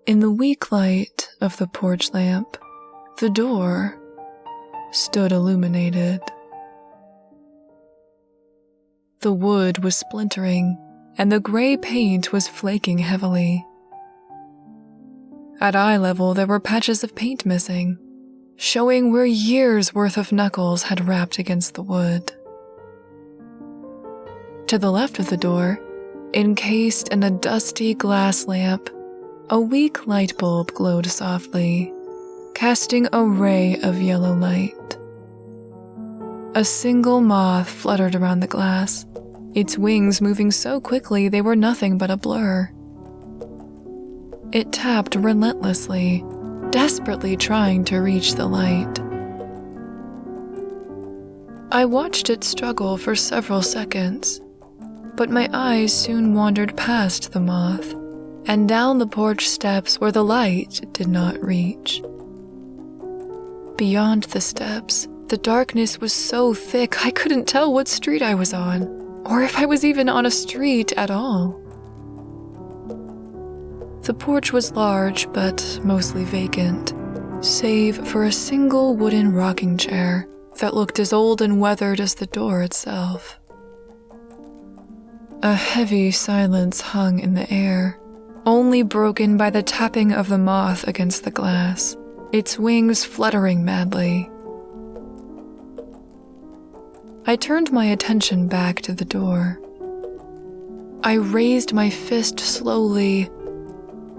In the weak light of the porch lamp, the door stood illuminated. The wood was splintering, and the gray paint was flaking heavily. At eye level, there were patches of paint missing, showing where years' worth of knuckles had rapped against the wood. To the left of the door, encased in a dusty glass lamp, a weak light bulb glowed softly, casting a ray of yellow light. A single moth fluttered around the glass, its wings moving so quickly they were nothing but a blur. It tapped relentlessly, desperately trying to reach the light. I watched it struggle for several seconds, but my eyes soon wandered past the moth and down the porch steps where the light did not reach. Beyond the steps, the darkness was so thick I couldn't tell what street I was on, or if I was even on a street at all. The porch was large, but mostly vacant, save for a single wooden rocking chair that looked as old and weathered as the door itself. A heavy silence hung in the air, only broken by the tapping of the moth against the glass, its wings fluttering madly. I turned my attention back to the door. I raised my fist slowly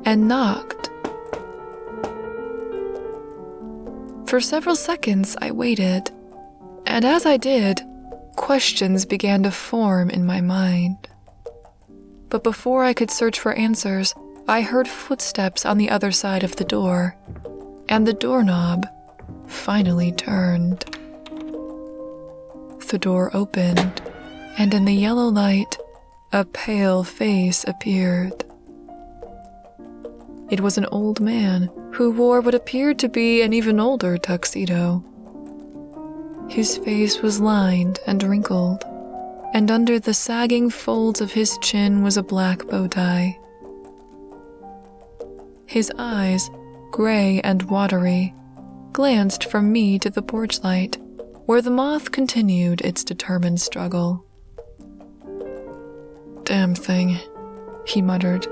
and knocked. For several seconds I waited, and as I did, questions began to form in my mind. But before I could search for answers, I heard footsteps on the other side of the door, and the doorknob finally turned. The door opened, and in the yellow light, a pale face appeared. It was an old man who wore what appeared to be an even older tuxedo. His face was lined and wrinkled, and under the sagging folds of his chin was a black bow tie. His eyes, gray and watery, glanced from me to the porch light, where the moth continued its determined struggle. "Damn thing," he muttered.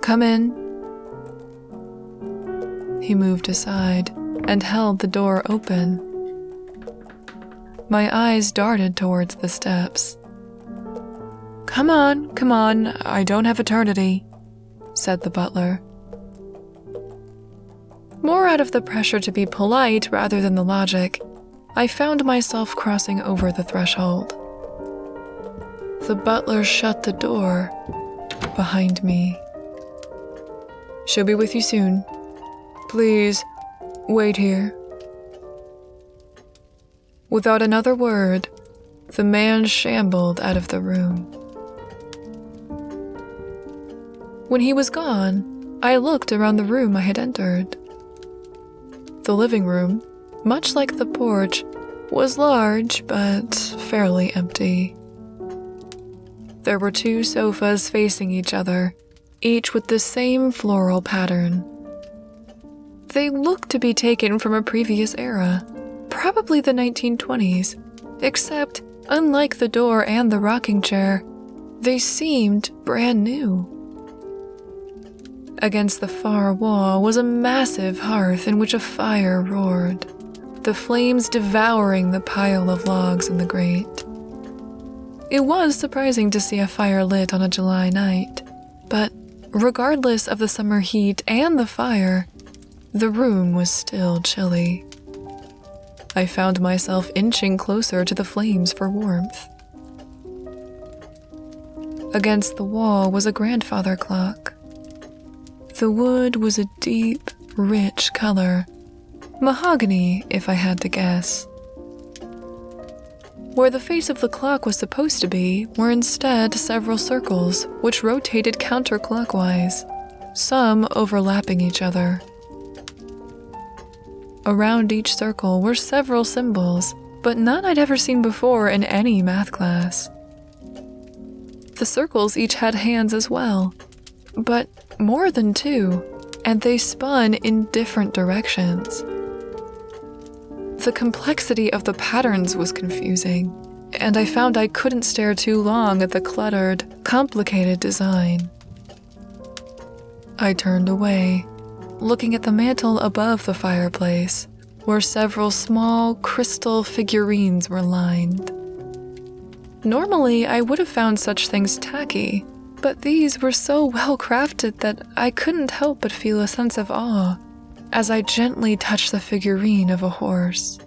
"Come in." He moved aside and held the door open. My eyes darted towards the steps. Come on, I don't have eternity," said the butler. More out of the pressure to be polite rather than the logic, I found myself crossing over the threshold. The butler shut the door behind me. "She'll be with you soon. Please, wait here." Without another word, the man shambled out of the room. When he was gone, I looked around the room I had entered. The living room, much like the porch, was large but fairly empty. There were 2 sofas facing each other, each with the same floral pattern. They looked to be taken from a previous era, probably the 1920s, except, unlike the door and the rocking chair, they seemed brand new. Against the far wall was a massive hearth in which a fire roared, the flames devouring the pile of logs in the grate. It was surprising to see a fire lit on a July night, but regardless of the summer heat and the fire, the room was still chilly. I found myself inching closer to the flames for warmth. Against the wall was a grandfather clock. The wood was a deep, rich color, mahogany if I had to guess. Where the face of the clock was supposed to be were instead several circles which rotated counterclockwise, some overlapping each other. Around each circle were several symbols, but none I'd ever seen before in any math class. The circles each had hands as well, but more than 2, and they spun in different directions. The complexity of the patterns was confusing, and I found I couldn't stare too long at the cluttered, complicated design. I turned away, looking at the mantel above the fireplace, where several small crystal figurines were lined. Normally, I would have found such things tacky, but these were so well crafted that I couldn't help but feel a sense of awe as I gently touched the figurine of a horse.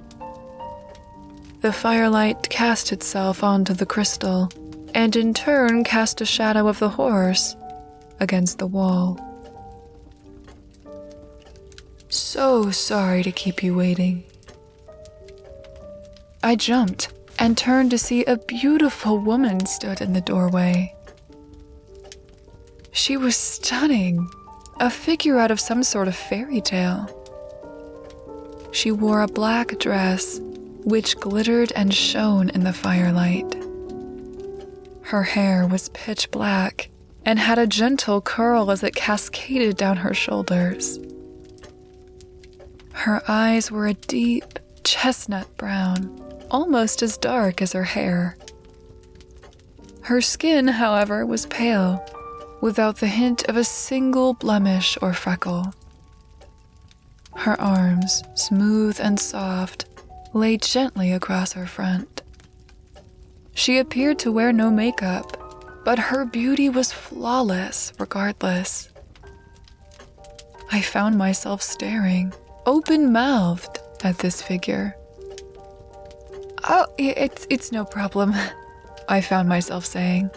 The firelight cast itself onto the crystal, and in turn cast a shadow of the horse against the wall. So sorry to keep you waiting. I jumped and turned to see a beautiful woman stood in the doorway. She was stunning, a figure out of some sort of fairy tale. She wore a black dress, which glittered and shone in the firelight. Her hair was pitch black and had a gentle curl as it cascaded down her shoulders. Her eyes were a deep chestnut brown, almost as dark as her hair. Her skin, however, was pale, without the hint of a single blemish or freckle. Her arms, smooth and soft, lay gently across her front. She appeared to wear no makeup, but her beauty was flawless regardless. I found myself staring, open-mouthed, at this figure. "Oh, it's no problem," I found myself saying.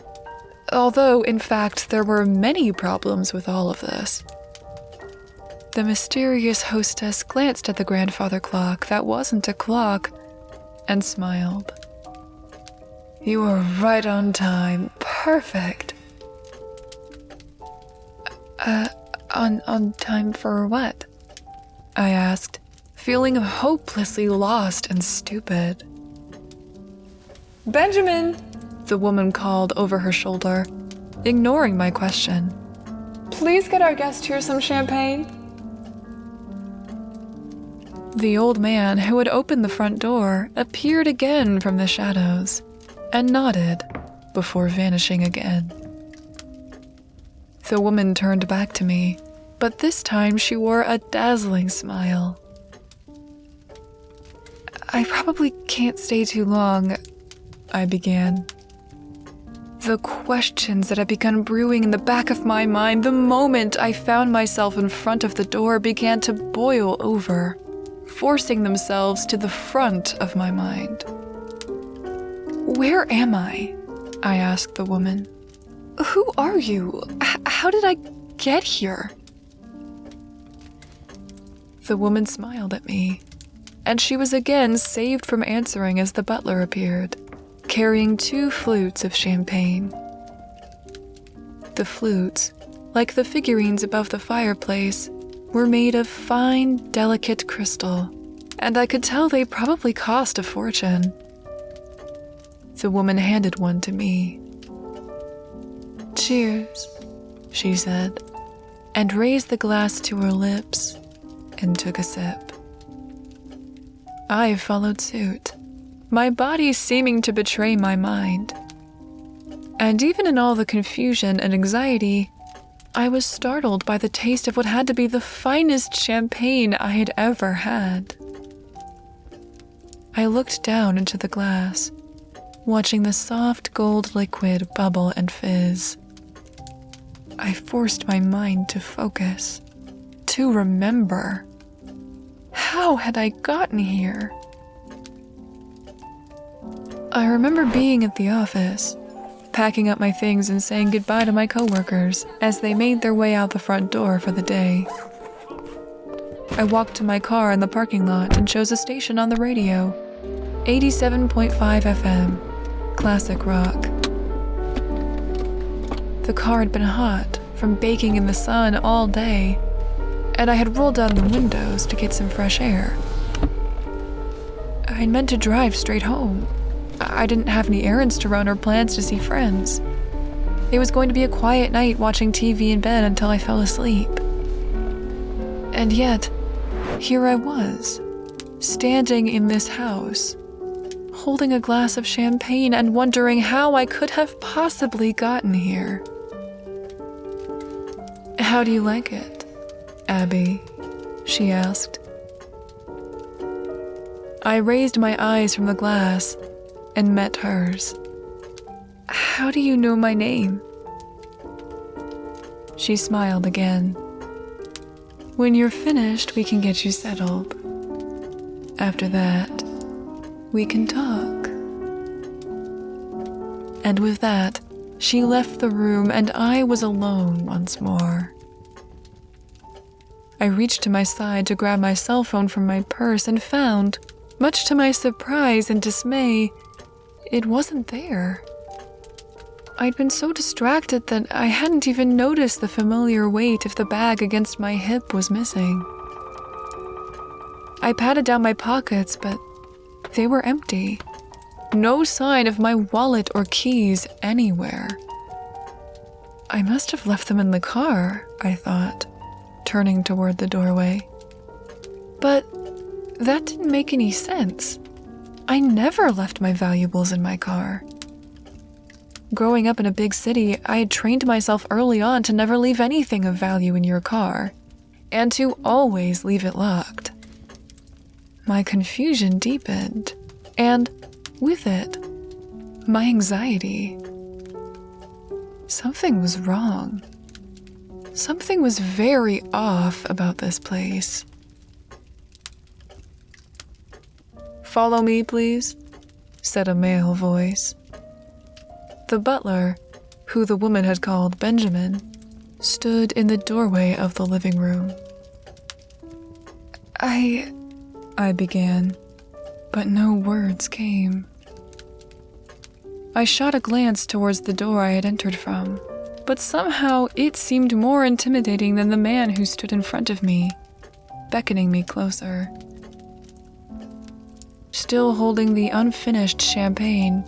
Although, in fact, there were many problems with all of this. The mysterious hostess glanced at the grandfather clock that wasn't a clock and smiled. "You were right on time. Perfect." On time for what?" I asked, feeling hopelessly lost and stupid. "Benjamin!" the woman called over her shoulder, ignoring my question. "Please get our guest here some champagne." The old man who had opened the front door appeared again from the shadows and nodded before vanishing again. The woman turned back to me, but this time she wore a dazzling smile. "I probably can't stay too long," I began. The questions that had begun brewing in the back of my mind the moment I found myself in front of the door began to boil over, forcing themselves to the front of my mind. "Where am I?" I asked the woman. "Who are you? How did I get here?" The woman smiled at me, and she was again saved from answering as the butler appeared, carrying 2 flutes of champagne. The flutes, like the figurines above the fireplace, were made of fine, delicate crystal, and I could tell they probably cost a fortune. The woman handed one to me. "Cheers," she said, and raised the glass to her lips and took a sip. I followed suit, my body seeming to betray my mind. And even in all the confusion and anxiety, I was startled by the taste of what had to be the finest champagne I had ever had. I looked down into the glass, watching the soft gold liquid bubble and fizz. I forced my mind to focus, to remember. How had I gotten here? I remember being at the office, packing up my things and saying goodbye to my coworkers as they made their way out the front door for the day. I walked to my car in the parking lot and chose a station on the radio, 87.5 FM, classic rock. The car had been hot from baking in the sun all day, and I had rolled down the windows to get some fresh air. I'd meant to drive straight home. I didn't have any errands to run or plans to see friends. It was going to be a quiet night watching TV in bed until I fell asleep. And yet, here I was, standing in this house, holding a glass of champagne and wondering how I could have possibly gotten here. "How do you like it, Abby?" she asked. I raised my eyes from the glass and met hers. "How do you know my name?" She smiled again. "When you're finished, we can get you settled. After that, we can talk." And with that, she left the room and I was alone once more. I reached to my side to grab my cell phone from my purse and found, much to my surprise and dismay, it wasn't there. I'd been so distracted that I hadn't even noticed the familiar weight of the bag against my hip was missing. I patted down my pockets, but they were empty. No sign of my wallet or keys anywhere. I must have left them in the car, I thought, turning toward the doorway. But that didn't make any sense. I never left my valuables in my car. Growing up in a big city, I had trained myself early on to never leave anything of value in your car, and to always leave it locked. My confusion deepened, and with it, my anxiety. Something was wrong. Something was very off about this place. "Follow me, please," said a male voice. The butler, who the woman had called Benjamin, stood in the doorway of the living room. I began, but no words came. I shot a glance towards the door I had entered from, but somehow it seemed more intimidating than the man who stood in front of me, beckoning me closer. Still holding the unfinished champagne,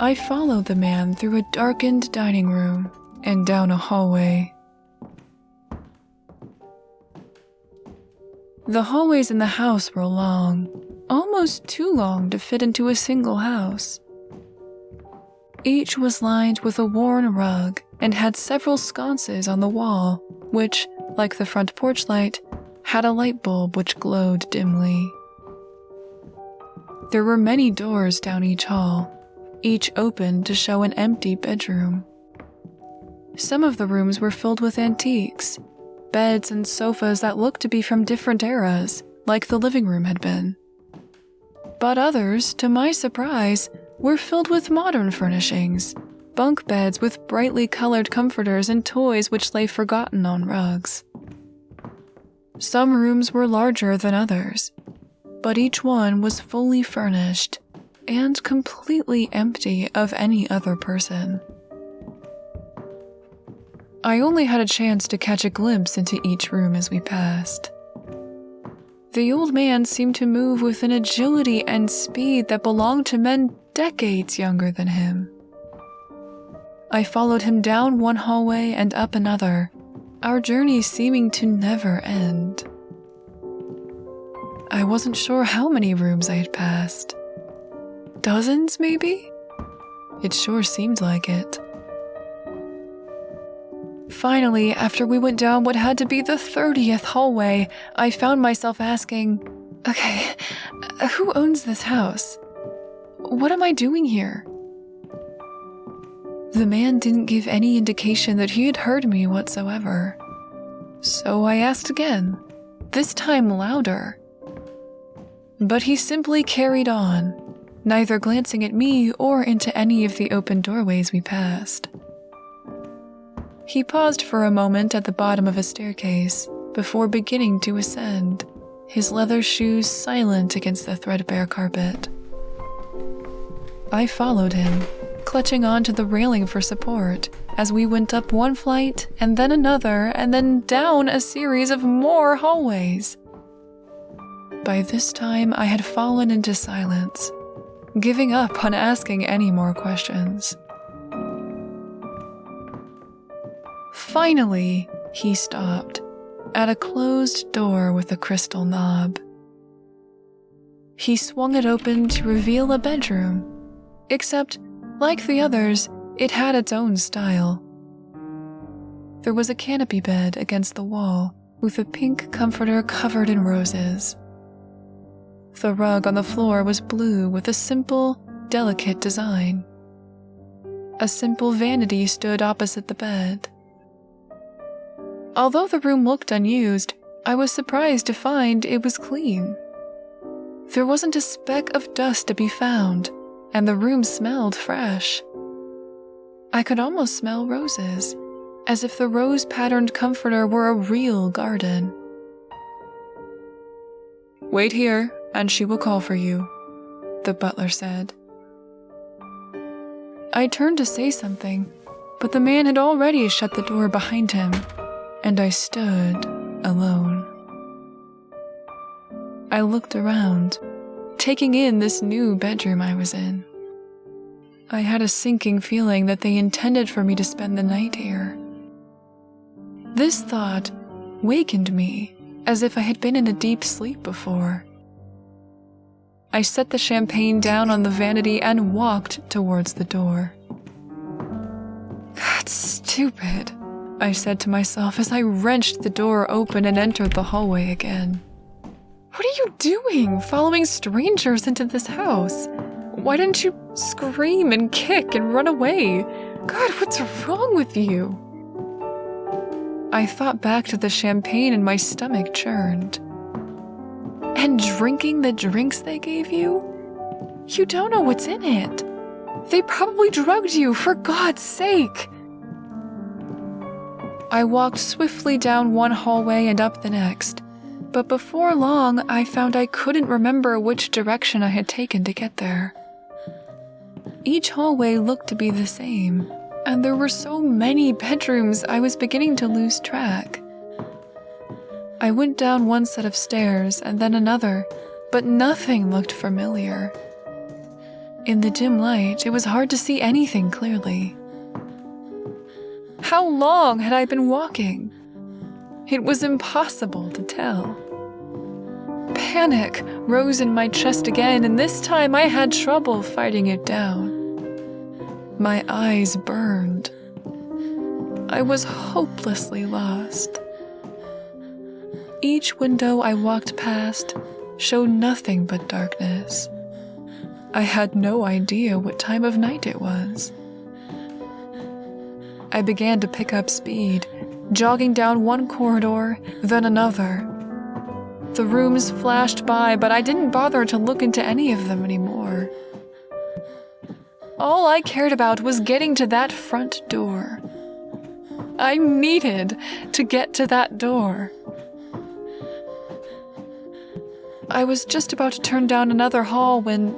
I followed the man through a darkened dining room and down a hallway. The hallways in the house were long, almost too long to fit into a single house. Each was lined with a worn rug and had several sconces on the wall, which, like the front porch light, had a light bulb which glowed dimly. There were many doors down each hall, each open to show an empty bedroom. Some of the rooms were filled with antiques, beds and sofas that looked to be from different eras, like the living room had been. But others, to my surprise, were filled with modern furnishings, bunk beds with brightly colored comforters and toys which lay forgotten on rugs. Some rooms were larger than others, but each one was fully furnished and completely empty of any other person. I only had a chance to catch a glimpse into each room as we passed. The old man seemed to move with an agility and speed that belonged to men decades younger than him. I followed him down one hallway and up another, our journey seeming to never end. I wasn't sure how many rooms I had passed. Dozens, maybe? It sure seemed like it. Finally, after we went down what had to be the 30th hallway, I found myself asking, "Okay, who owns this house? What am I doing here?" The man didn't give any indication that he had heard me whatsoever. So I asked again, this time louder. But he simply carried on, neither glancing at me or into any of the open doorways we passed. He paused for a moment at the bottom of a staircase before beginning to ascend, his leather shoes silent against the threadbare carpet. I followed him, clutching onto the railing for support as we went up one flight and then another and then down a series of more hallways. By this time, I had fallen into silence, giving up on asking any more questions. Finally, he stopped, at a closed door with a crystal knob. He swung it open to reveal a bedroom, except, like the others, it had its own style. There was a canopy bed against the wall with a pink comforter covered in roses. The rug on the floor was blue with a simple, delicate design. A simple vanity stood opposite the bed. Although the room looked unused, I was surprised to find it was clean. There wasn't a speck of dust to be found, and the room smelled fresh. I could almost smell roses, as if the rose-patterned comforter were a real garden. "Wait here, and she will call for you," the butler said. I turned to say something, but the man had already shut the door behind him, and I stood alone. I looked around, taking in this new bedroom I was in. I had a sinking feeling that they intended for me to spend the night here. This thought wakened me as if I had been in a deep sleep before. I set the champagne down on the vanity and walked towards the door. "That's stupid," I said to myself as I wrenched the door open and entered the hallway again. "What are you doing, following strangers into this house? Why didn't you scream and kick and run away? God, what's wrong with you?" I thought back to the champagne and my stomach churned. "And drinking the drinks they gave you? You don't know what's in it. They probably drugged you, for God's sake." I walked swiftly down one hallway and up the next, but before long I found I couldn't remember which direction I had taken to get there. Each hallway looked to be the same, and there were so many bedrooms I was beginning to lose track. I went down one set of stairs and then another, but nothing looked familiar. In the dim light, it was hard to see anything clearly. How long had I been walking? It was impossible to tell. Panic rose in my chest again, and this time I had trouble fighting it down. My eyes burned. I was hopelessly lost. Each window I walked past showed nothing but darkness. I had no idea what time of night it was. I began to pick up speed, jogging down one corridor, then another. The rooms flashed by, but I didn't bother to look into any of them anymore. All I cared about was getting to that front door. I needed to get to that door. I was just about to turn down another hall when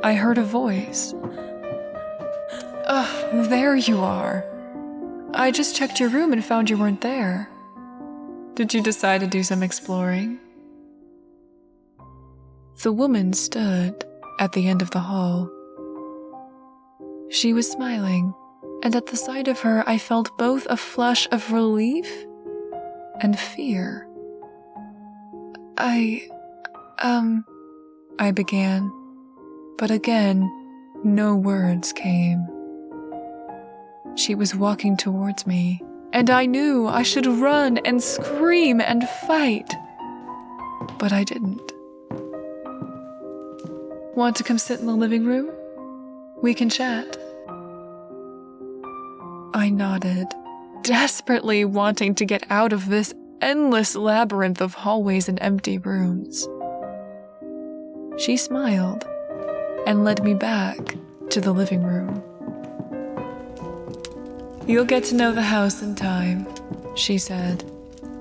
I heard a voice. There you are. I just checked your room and found you weren't there. Did you decide to do some exploring?" The woman stood at the end of the hall. She was smiling, and at the sight of her I felt both a flush of relief and fear. I began, but again, no words came. She was walking towards me, and I knew I should run and scream and fight, but I didn't. "Want to come sit in the living room? We can chat." I nodded, desperately wanting to get out of this endless labyrinth of hallways and empty rooms. She smiled and led me back to the living room. "You'll get to know the house in time," she said,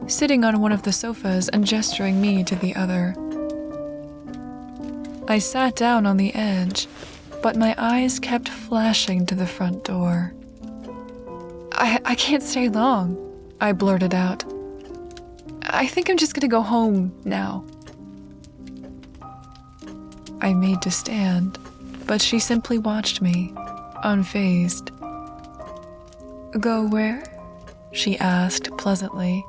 sitting on one of the sofas and gesturing me to the other. I sat down on the edge, but my eyes kept flashing to the front door. I can't stay long," I blurted out. "I think I'm just gonna go home now." I made to stand, but she simply watched me, unfazed. "Go where?" she asked pleasantly.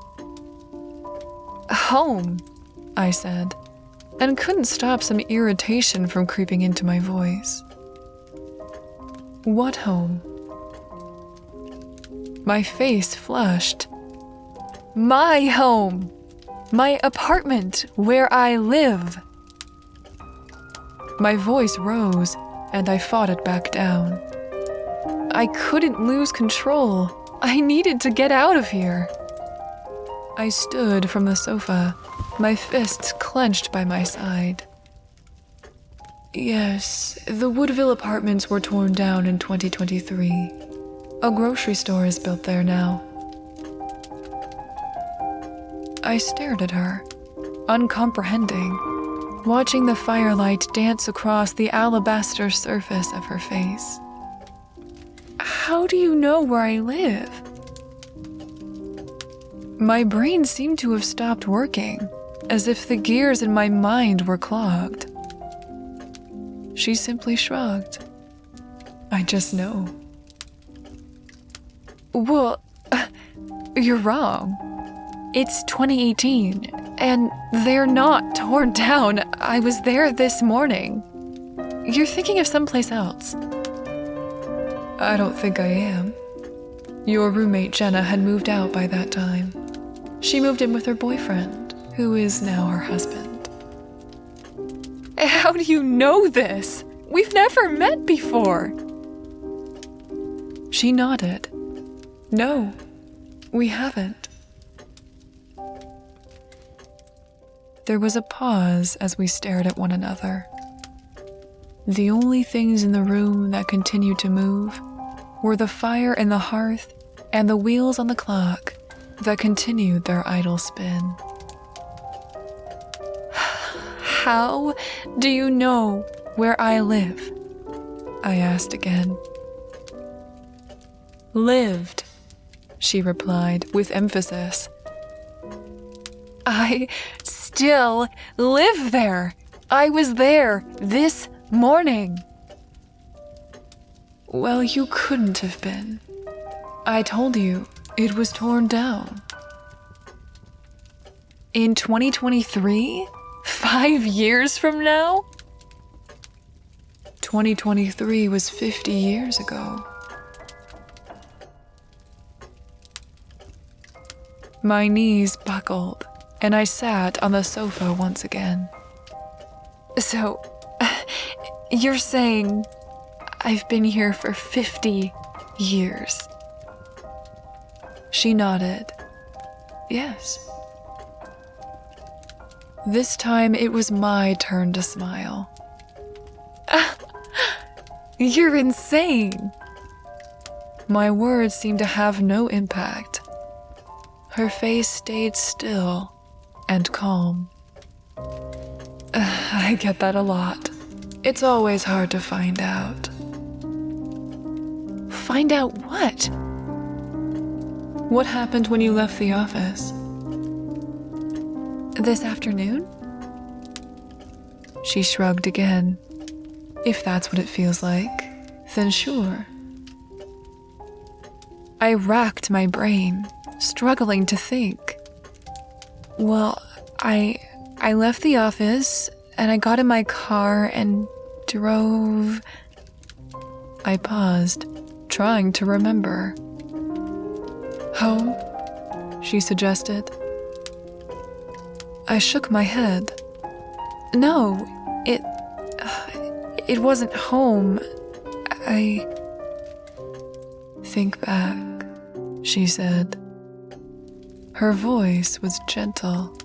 Home, I said, and couldn't stop some irritation from creeping into my voice. What home? My face flushed. My home! My apartment, where I live! My voice rose, and I fought it back down. I couldn't lose control. I needed to get out of here. I stood from the sofa, my fists clenched by my side. Yes, the Woodville apartments were torn down in 2023. A grocery store is built there now. I stared at her, uncomprehending, watching the firelight dance across the alabaster surface of her face. How do you know where I live? My brain seemed to have stopped working, as if the gears in my mind were clogged. She simply shrugged. I just know. Well, you're wrong. It's 2018, and they're not torn down. I was there this morning. You're thinking of someplace else. I don't think I am. Your roommate Jenna had moved out by that time. She moved in with her boyfriend, who is now her husband. How do you know this? We've never met before. She nodded. No, we haven't. There was a pause as we stared at one another. The only things in the room that continued to move were the fire in the hearth and the wheels on the clock that continued their idle spin. How do you know where I live? I asked again. Lived, she replied with emphasis. I still live there. I was there this morning. Well, you couldn't have been. I told you it was torn down. In 2023? 5 years from now? 2023 was 50 years ago. My knees buckled, and I sat on the sofa once again. So, you're saying I've been here for 50 years? She nodded. Yes. This time it was my turn to smile. You're insane. My words seemed to have no impact. Her face stayed still and calm. I get that a lot. It's always hard to find out. Find out what? What happened when you left the office? This afternoon? She shrugged again. If that's what it feels like, then sure. I racked my brain, struggling to think. Well, I left the office and I got in my car and drove. I paused, trying to remember. Home? She suggested. I shook my head. No, it wasn't home. Think back, she said. Her voice was gentle.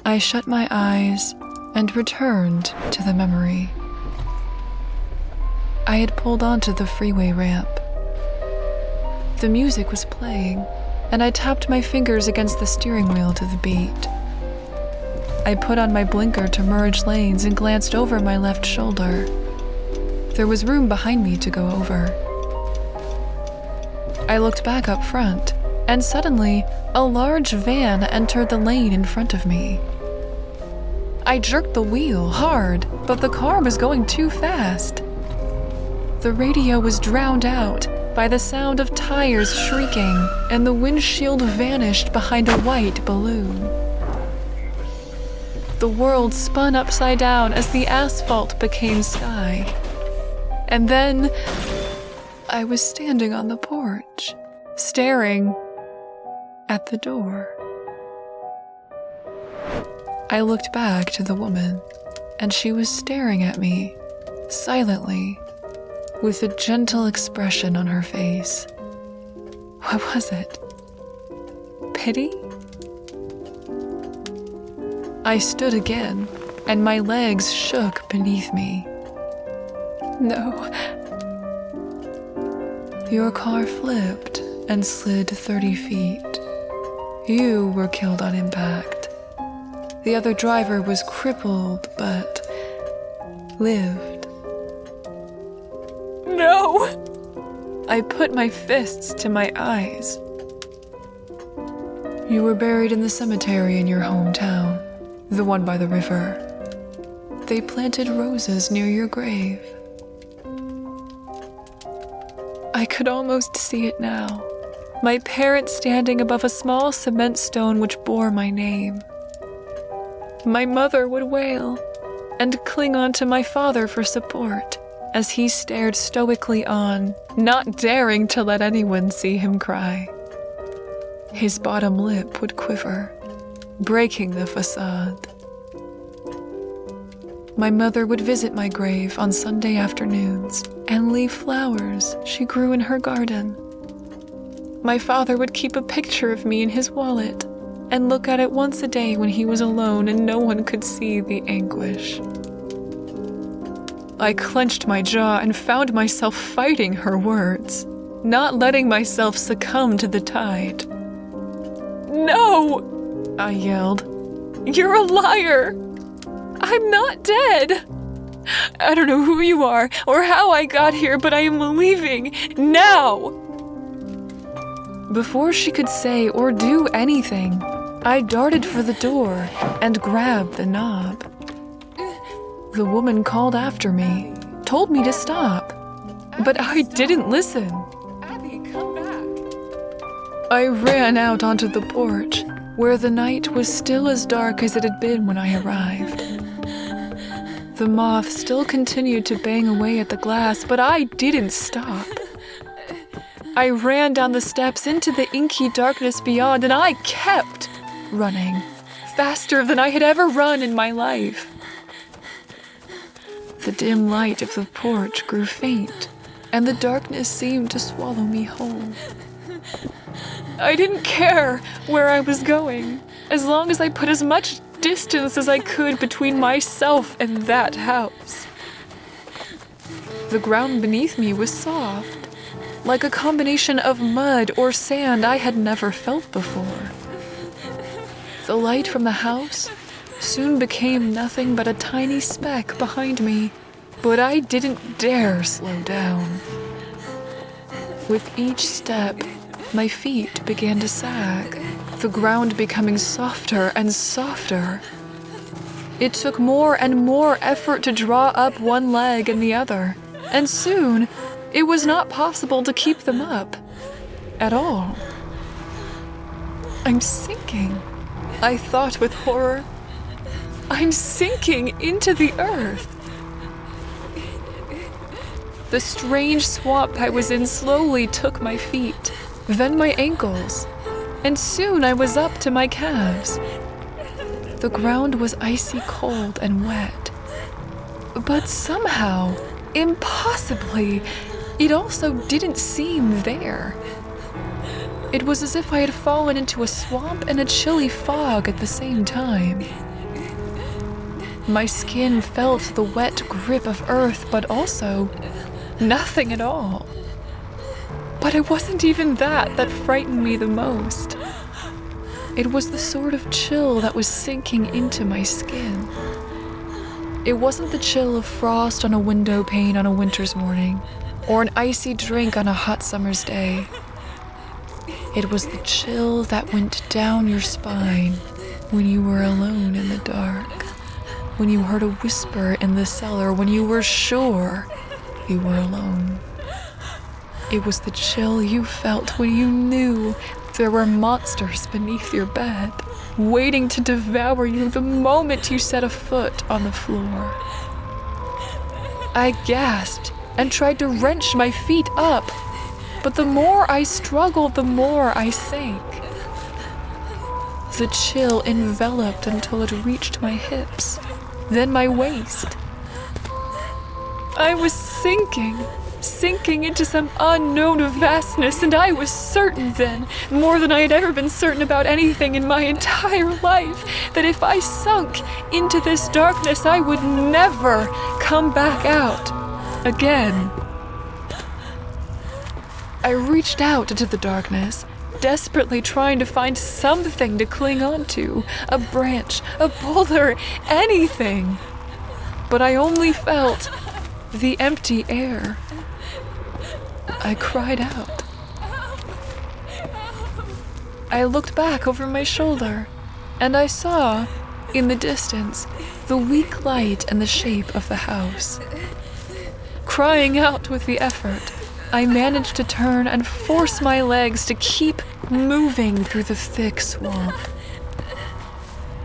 I shut my eyes and returned to the memory. I had pulled onto the freeway ramp. The music was playing, and I tapped my fingers against the steering wheel to the beat. I put on my blinker to merge lanes and glanced over my left shoulder. There was room behind me to go over. I looked back up front, and suddenly, a large van entered the lane in front of me. I jerked the wheel hard, but the car was going too fast. The radio was drowned out, by the sound of tires shrieking, and the windshield vanished behind a white balloon. The world spun upside down as the asphalt became sky. And then I was standing on the porch, staring at the door. I looked back to the woman, and she was staring at me, silently, with a gentle expression on her face. What was it? Pity? I stood again, and my legs shook beneath me. No. Your car flipped and slid 30 feet. You were killed on impact. The other driver was crippled, but lived. No! I put my fists to my eyes. You were buried in the cemetery in your hometown, the one by the river. They planted roses near your grave. I could almost see it now. My parents standing above a small cement stone which bore my name. My mother would wail and cling on to my father for support as he stared stoically on, not daring to let anyone see him cry. His bottom lip would quiver, breaking the facade. My mother would visit my grave on Sunday afternoons and leave flowers she grew in her garden. My father would keep a picture of me in his wallet and look at it once a day when he was alone and no one could see the anguish. I clenched my jaw and found myself fighting her words, not letting myself succumb to the tide. No! I yelled. You're a liar! I'm not dead! I don't know who you are or how I got here, but I am leaving now! Before she could say or do anything, I darted for the door and grabbed the knob. The woman called after me, told me to stop, but I didn't listen. Abby, come back. I ran out onto the porch, where the night was still as dark as it had been when I arrived. The moth still continued to bang away at the glass, but I didn't stop. I ran down the steps into the inky darkness beyond, and I kept running, faster than I had ever run in my life. The dim light of the porch grew faint, and the darkness seemed to swallow me whole. I didn't care where I was going, as long as I put as much distance as I could between myself and that house. The ground beneath me was soft, like a combination of mud or sand I had never felt before. The light from the house soon became nothing but a tiny speck behind me, but I didn't dare slow down. With each step, my feet began to sag, the ground becoming softer and softer. It took more and more effort to draw up one leg and the other, and soon it was not possible to keep them up at all. I'm sinking, I thought with horror. I'm sinking into the earth. The strange swamp I was in slowly took my feet, then my ankles, and soon I was up to my calves. The ground was icy cold and wet, but somehow, impossibly, it also didn't seem there. It was as if I had fallen into a swamp and a chilly fog at the same time. My skin felt the wet grip of earth, but also nothing at all. But it wasn't even that frightened me the most. It was the sort of chill that was sinking into my skin. It wasn't the chill of frost on a window pane on a winter's morning, or an icy drink on a hot summer's day. It was the chill that went down your spine when you were alone in the dark, when you heard a whisper in the cellar, when you were sure you were alone. It was the chill you felt when you knew there were monsters beneath your bed, waiting to devour you the moment you set a foot on the floor. I gasped and tried to wrench my feet up, but the more I struggled, the more I sank. The chill enveloped until it reached my hips, then my waist. I was sinking into some unknown vastness, and I was certain then, more than I had ever been certain about anything in my entire life, that if I sunk into this darkness, I would never come back out again. I reached out into the darkness, desperately trying to find something to cling onto, a branch, a boulder, anything. But I only felt the empty air. I cried out. I looked back over my shoulder, and I saw, in the distance, the weak light and the shape of the house. Crying out with the effort, I managed to turn and force my legs to keep moving through the thick swamp.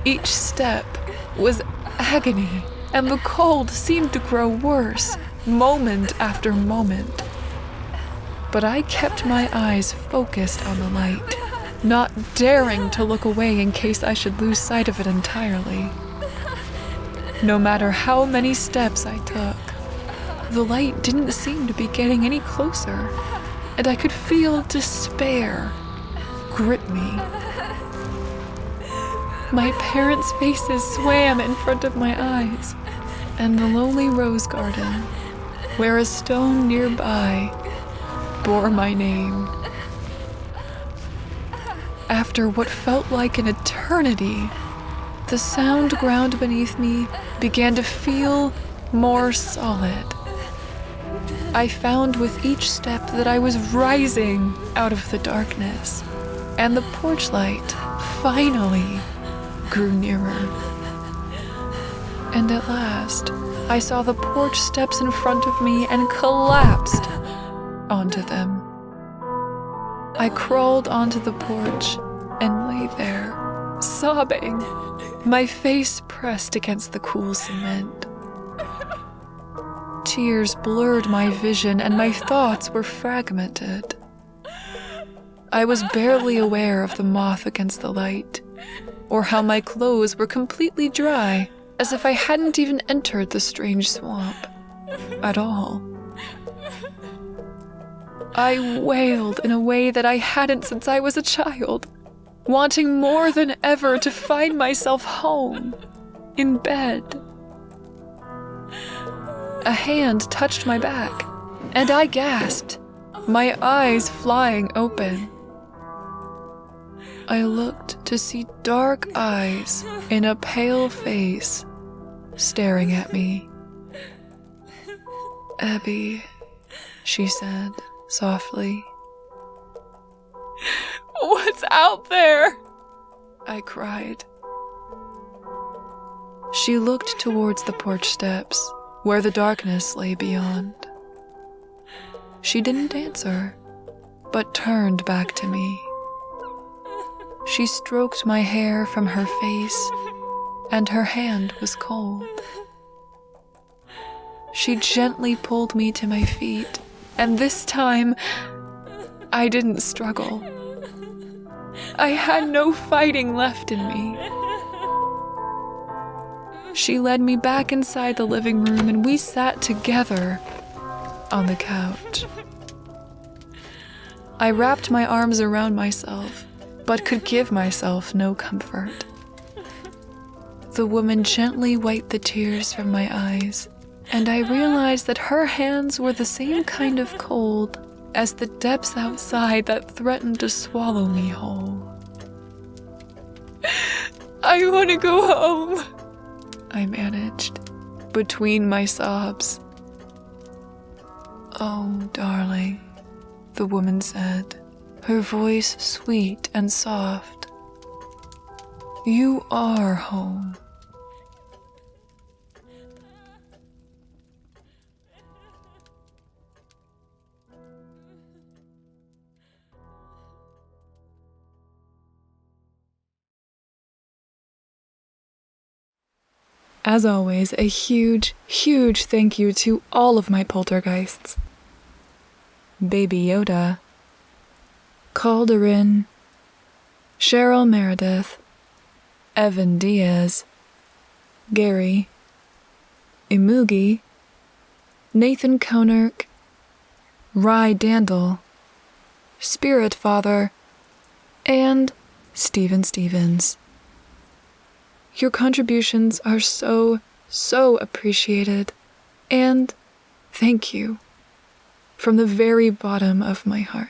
Each step was agony, and the cold seemed to grow worse, moment after moment. But I kept my eyes focused on the light, not daring to look away in case I should lose sight of it entirely. No matter how many steps I took, the light didn't seem to be getting any closer, and I could feel despair grip me. My parents' faces swam in front of my eyes, and the lonely rose garden, where a stone nearby bore my name. After what felt like an eternity, the sound ground beneath me began to feel more solid. I found with each step that I was rising out of the darkness, and the porch light finally grew nearer. And at last, I saw the porch steps in front of me and collapsed onto them. I crawled onto the porch and lay there, sobbing, my face pressed against the cool cement. Tears blurred my vision and my thoughts were fragmented. I was barely aware of the moth against the light, or how my clothes were completely dry, as if I hadn't even entered the strange swamp at all. I wailed in a way that I hadn't since I was a child, wanting more than ever to find myself home, in bed. A hand touched my back, and I gasped, my eyes flying open. I looked to see dark eyes in a pale face staring at me. "Abby," she said softly. "What's out there?" I cried. She looked towards the porch steps, where the darkness lay beyond. She didn't answer, but turned back to me. She stroked my hair from her face, and her hand was cold. She gently pulled me to my feet, and this time, I didn't struggle. I had no fighting left in me. She led me back inside the living room, and we sat together on the couch. I wrapped my arms around myself, but could give myself no comfort. The woman gently wiped the tears from my eyes, and I realized that her hands were the same kind of cold as the depths outside that threatened to swallow me whole. "I want to go home," I managed, between my sobs. "Oh, darling," the woman said, her voice sweet and soft. "You are home." As always, a huge, huge thank you to all of my poltergeists. Baby Yoda, Calderin, Cheryl Meredith, Evan Diaz, Gary, Imugi, Nathan Konerk, Rye Dandel, Spirit Father, and Steven Stevens. Your contributions are so appreciated, and thank you from the very bottom of my heart.